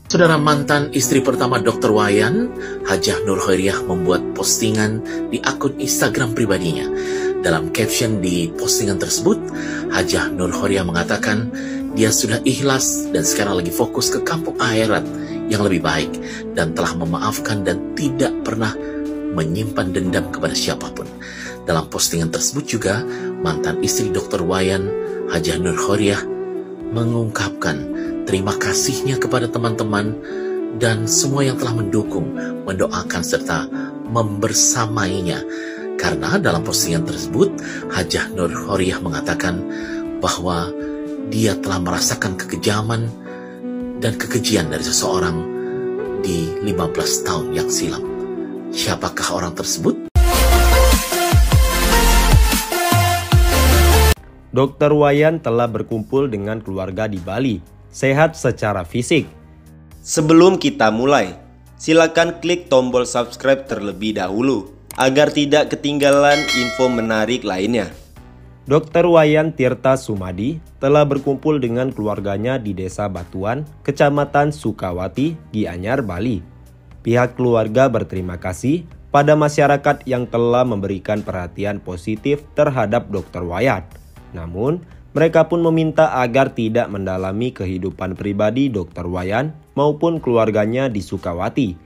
Saudara, mantan istri pertama Dr. Wayan, Hajah Nur Khoiriah, membuat postingan di akun Instagram pribadinya. Dalam caption di postingan tersebut, Hajah Nur Khoiriah mengatakan dia sudah ikhlas dan sekarang lagi fokus ke kampung akhirat yang lebih baik dan telah memaafkan dan tidak pernah menyimpan dendam kepada siapapun. Dalam postingan tersebut juga, mantan istri Dr. Wayan, Hajah Nur Khoiriah, mengungkapkan terima kasihnya kepada teman-teman dan semua yang telah mendukung, mendoakan serta membersamainya. Karena dalam postingan tersebut, Hajah Nur Khoiriah mengatakan bahwa dia telah merasakan kekejaman dan kekejian dari seseorang di 15 tahun yang silam. Siapakah orang tersebut? Dr. Wayan telah berkumpul dengan keluarga di Bali, sehat secara fisik. Sebelum kita mulai, silakan klik tombol subscribe terlebih dahulu agar tidak ketinggalan info menarik lainnya. Dr. Wayan Tirta Sumadi telah berkumpul dengan keluarganya di Desa Batuan, Kecamatan Sukawati, Gianyar, Bali. Pihak keluarga berterima kasih pada masyarakat yang telah memberikan perhatian positif terhadap Dr. Wayan. Namun, mereka pun meminta agar tidak mendalami kehidupan pribadi Dr. Wayan maupun keluarganya di Sukawati.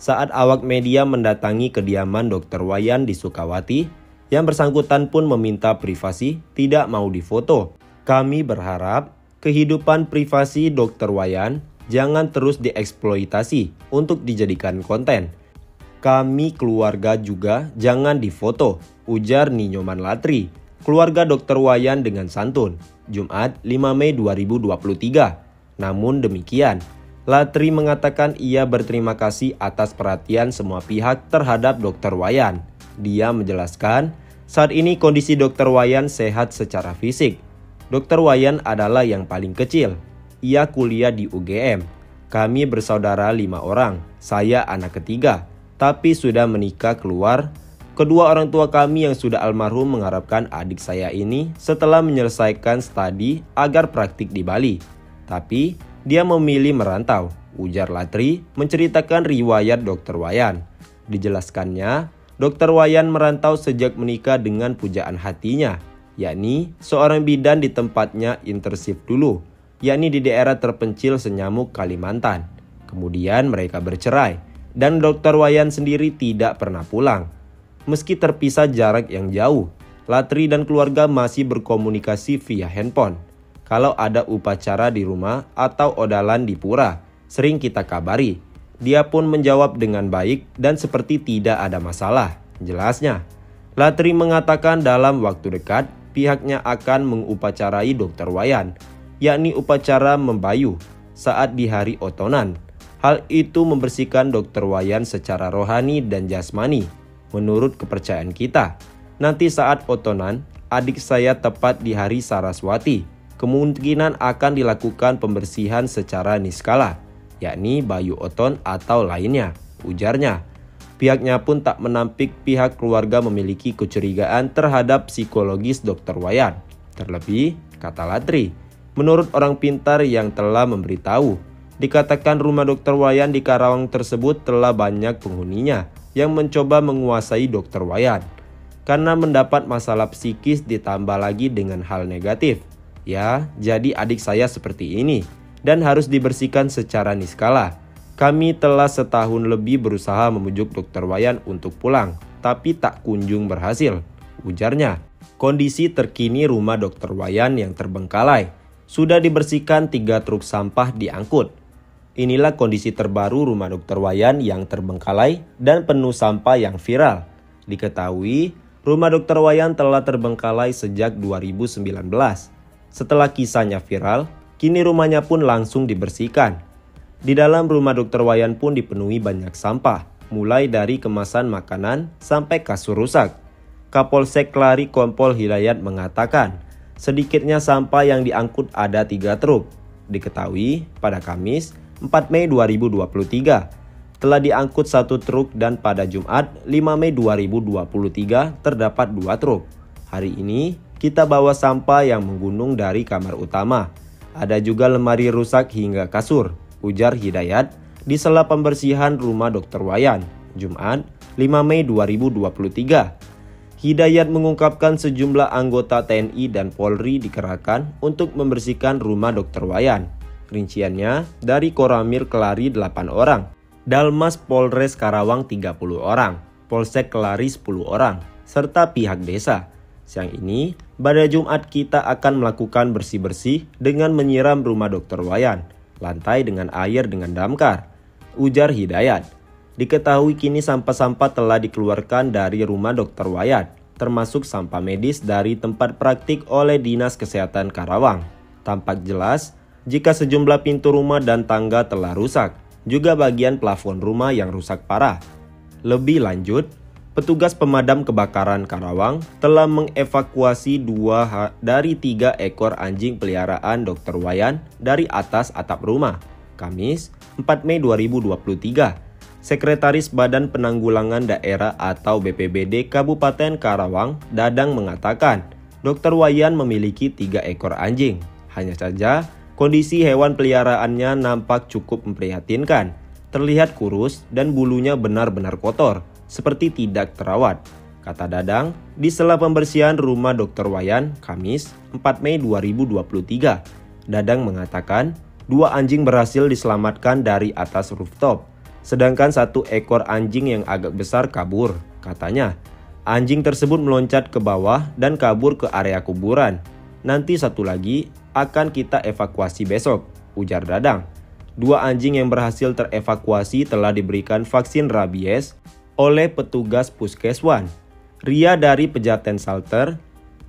Saat awak media mendatangi kediaman Dr. Wayan di Sukawati, yang bersangkutan pun meminta privasi, tidak mau difoto. Kami berharap kehidupan privasi Dr. Wayan jangan terus dieksploitasi untuk dijadikan konten. Kami keluarga juga jangan difoto, ujar Ninyoman Latri, keluarga Dr. Wayan dengan santun, Jumat 5 Mei 2023. Namun demikian, Latri mengatakan ia berterima kasih atas perhatian semua pihak terhadap Dr. Wayan. Dia menjelaskan, saat ini kondisi Dr. Wayan sehat secara fisik. Dr. Wayan adalah yang paling kecil. Ia kuliah di UGM. Kami bersaudara 5 orang, saya anak ketiga, tapi sudah menikah keluar. Kedua orang tua kami yang sudah almarhum mengharapkan adik saya ini setelah menyelesaikan studi agar praktik di Bali. Tapi dia memilih merantau, ujar Latri menceritakan riwayat Dr. Wayan. Dijelaskannya, Dr. Wayan merantau sejak menikah dengan pujaan hatinya, yakni seorang bidan di tempatnya intensif dulu, yakni di daerah terpencil Senyamuk, Kalimantan. Kemudian mereka bercerai, dan Dr. Wayan sendiri tidak pernah pulang. Meski terpisah jarak yang jauh, Latri dan keluarga masih berkomunikasi via handphone. Kalau ada upacara di rumah atau odalan di pura, sering kita kabari. Dia pun menjawab dengan baik dan seperti tidak ada masalah, jelasnya. Latri mengatakan dalam waktu dekat pihaknya akan mengupacarai Dr. Wayan, yakni upacara membayuh saat di hari otonan. Hal itu membersihkan Dr. Wayan secara rohani dan jasmani. Menurut kepercayaan kita, nanti saat otonan, adik saya tepat di hari Saraswati, kemungkinan akan dilakukan pembersihan secara niskala, yakni bayu oton atau lainnya, ujarnya. Pihaknya pun tak menampik pihak keluarga memiliki kecurigaan terhadap psikologis Dr. Wayan. Terlebih, kata Latri, menurut orang pintar yang telah memberitahu, dikatakan rumah Dr. Wayan di Karawang tersebut telah banyak penghuninya yang mencoba menguasai Dr. Wayan. Karena mendapat masalah psikis ditambah lagi dengan hal negatif. Ya, jadi adik saya seperti ini dan harus dibersihkan secara niskala. Kami telah setahun lebih berusaha membujuk Dr. Wayan untuk pulang, tapi tak kunjung berhasil, ujarnya. Kondisi terkini rumah Dr. Wayan yang terbengkalai. Sudah dibersihkan 3 truk sampah diangkut. Inilah kondisi terbaru rumah Dr. Wayan yang terbengkalai dan penuh sampah yang viral. Diketahui, rumah Dr. Wayan telah terbengkalai sejak 2019. Setelah kisahnya viral, kini rumahnya pun langsung dibersihkan. Di dalam rumah Dr. Wayan pun dipenuhi banyak sampah, mulai dari kemasan makanan sampai kasur rusak. Kapolsek Klari Kompol Hidayat mengatakan, sedikitnya sampah yang diangkut ada 3 truk. Diketahui pada Kamis 4 Mei 2023 telah diangkut 1 truk dan pada Jumat 5 Mei 2023 terdapat 2 truk. Hari ini kita bawa sampah yang menggunung dari kamar utama. Ada juga lemari rusak hingga kasur. ujar Hidayat di sela pembersihan rumah Dr. Wayan, Jumat 5 Mei 2023. Hidayat mengungkapkan sejumlah anggota TNI dan Polri dikerahkan untuk membersihkan rumah Dr. Wayan. Rinciannya dari Koramil Kelari 8 orang, Dalmas Polres Karawang 30 orang, Polsek Kelari 10 orang, serta pihak desa. Siang ini, pada Jumat kita akan melakukan bersih-bersih dengan menyiram rumah Dr. Wayan, lantai dengan air dengan damkar, ujar Hidayat. Diketahui kini sampah-sampah telah dikeluarkan dari rumah Dr. Wayan, termasuk sampah medis dari tempat praktik oleh Dinas Kesehatan Karawang. Tampak jelas jika sejumlah pintu rumah dan tangga telah rusak, juga bagian plafon rumah yang rusak parah. Lebih lanjut, petugas pemadam kebakaran Karawang telah mengevakuasi 2 dari 3 ekor anjing peliharaan Dr. Wayan dari atas atap rumah. Kamis, 4 Mei 2023. Sekretaris Badan Penanggulangan Daerah atau BPBD Kabupaten Karawang, Dadang mengatakan, Dr. Wayan memiliki 3 ekor anjing. Hanya saja, kondisi hewan peliharaannya nampak cukup memprihatinkan. Terlihat kurus dan bulunya benar-benar kotor, seperti tidak terawat, kata Dadang di sela pembersihan rumah Dr. Wayan, Kamis 4 Mei 2023. Dadang mengatakan, 2 anjing berhasil diselamatkan dari atas rooftop, sedangkan 1 ekor anjing yang agak besar kabur. Katanya, anjing tersebut meloncat ke bawah dan kabur ke area kuburan. Nanti 1 lagi akan kita evakuasi besok, ujar Dadang. 2 anjing yang berhasil terevakuasi telah diberikan vaksin rabies oleh petugas Puskeswan. Ria dari Pejaten Salter,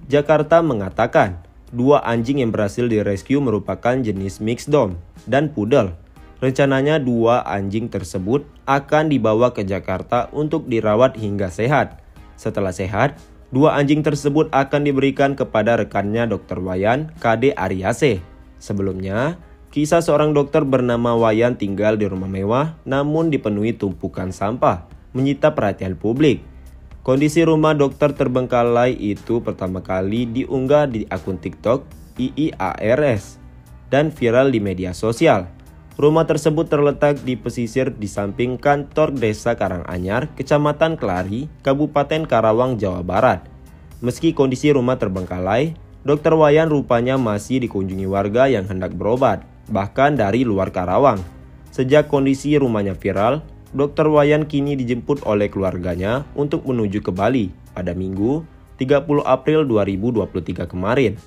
Jakarta mengatakan, 2 anjing yang berhasil direscue merupakan jenis mixed dom dan poodle. Rencananya 2 anjing tersebut akan dibawa ke Jakarta untuk dirawat hingga sehat. Setelah sehat, 2 anjing tersebut akan diberikan kepada rekannya Dr. Wayan, KD Ariase. Sebelumnya, kisah seorang dokter bernama Wayan tinggal di rumah mewah namun dipenuhi tumpukan sampah, menyita perhatian publik. Kondisi rumah dokter terbengkalai itu pertama kali diunggah di akun TikTok IIARS dan viral di media sosial. Rumah tersebut terletak di pesisir di samping kantor Desa Karanganyar, Kecamatan Kelari, Kabupaten Karawang, Jawa Barat. Meski kondisi rumah terbengkalai, Dr. Wayan rupanya masih dikunjungi warga yang hendak berobat, bahkan dari luar Karawang. Sejak kondisi rumahnya viral, Dr. Wayan kini dijemput oleh keluarganya untuk menuju ke Bali pada Minggu 30 April 2023 kemarin.